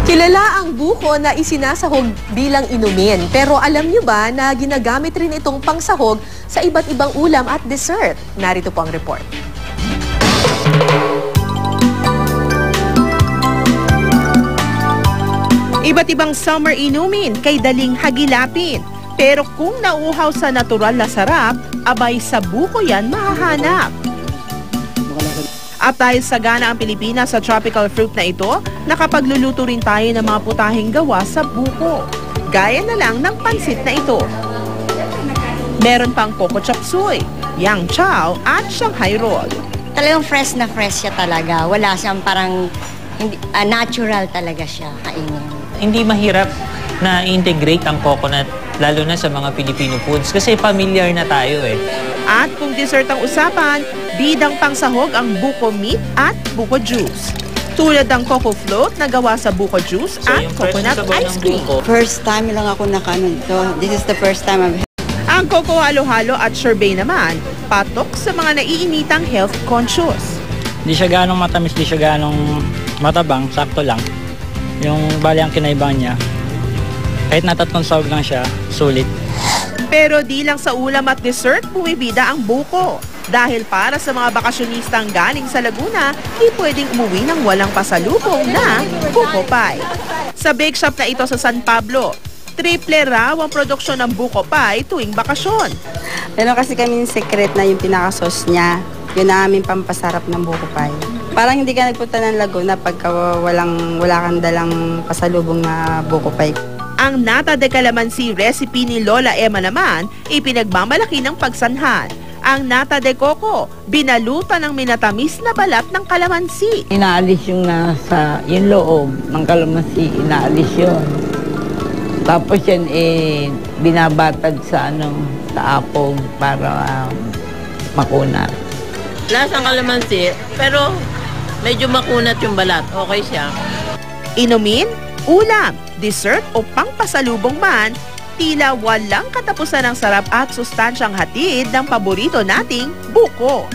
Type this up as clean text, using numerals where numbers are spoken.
Kilala ang buko na isinasahog bilang inumin. Pero alam niyo ba na ginagamit rin itong pangsahog sa iba't ibang ulam at dessert? Narito po ang report. Iba't ibang summer inumin kay daling hagilapin. Pero kung nauuhaw sa natural na sarap, abay sa buko yan mahahanap. At dahil sagana ang Pilipinas sa tropical fruit na ito, nakapagluluto rin tayo ng mga putaheng gawa sa buko. Gaya na lang ng pansit na ito. Meron pang coco chop suey, yang chow at Shanghai roll. Talagang fresh na fresh siya talaga. Wala siyang parang natural talaga siya kainin. Hindi mahirap na integrate ang coconut lalo na sa mga Filipino foods kasi familiar na tayo eh. At kung dessert ang usapan, bidang pangsahog ang buko meat at buko juice. Tulad ng coco float na gawa sa buko juice at coconut ice cream. First time lang ako nakanon to. This is the first time I've had. Ang coco halo-halo at sorbet naman, patok sa mga naiinitang health conscious. Di siya ganong matamis, di siya ganong matabang, sakto lang. Yung bali ang kinaibang niya, kahit natatlong sahog lang siya, sulit. Pero di lang sa ulam at dessert bumibida ang buko. Dahil para sa mga bakasyonistang galing sa Laguna, di pwedeng umuwi ng walang pasalubong na buko pie. Sa bake shop na ito sa San Pablo, triple raw ang produksyon ng buko pie tuwing bakasyon. Meron kasi kami yung secret na yung pinaka-sauce niya. Yun ang aming pampasarap ng buko pie. Parang hindi ka nagpunta ng Laguna pagka wala kang dalang pasalubong na buko pie. Ang nata de calamansi recipe ni Lola Emma naman, ipinagmamalaki ng pagsanhan. Ang nata de coco, binalutan ng minatamis na balat ng kalamansi. Inaalis yung nasa, yung loob ng kalamansi, inaalis yun. Tapos yan binabatag sa sa apog para makunat. Lasang kalamansi, pero medyo makunat yung balat. Okay siya. Inumin, ulam, dessert o pangpasalubong man, tila walang katapusan ng sarap at sustansyang hatid ng paborito nating buko.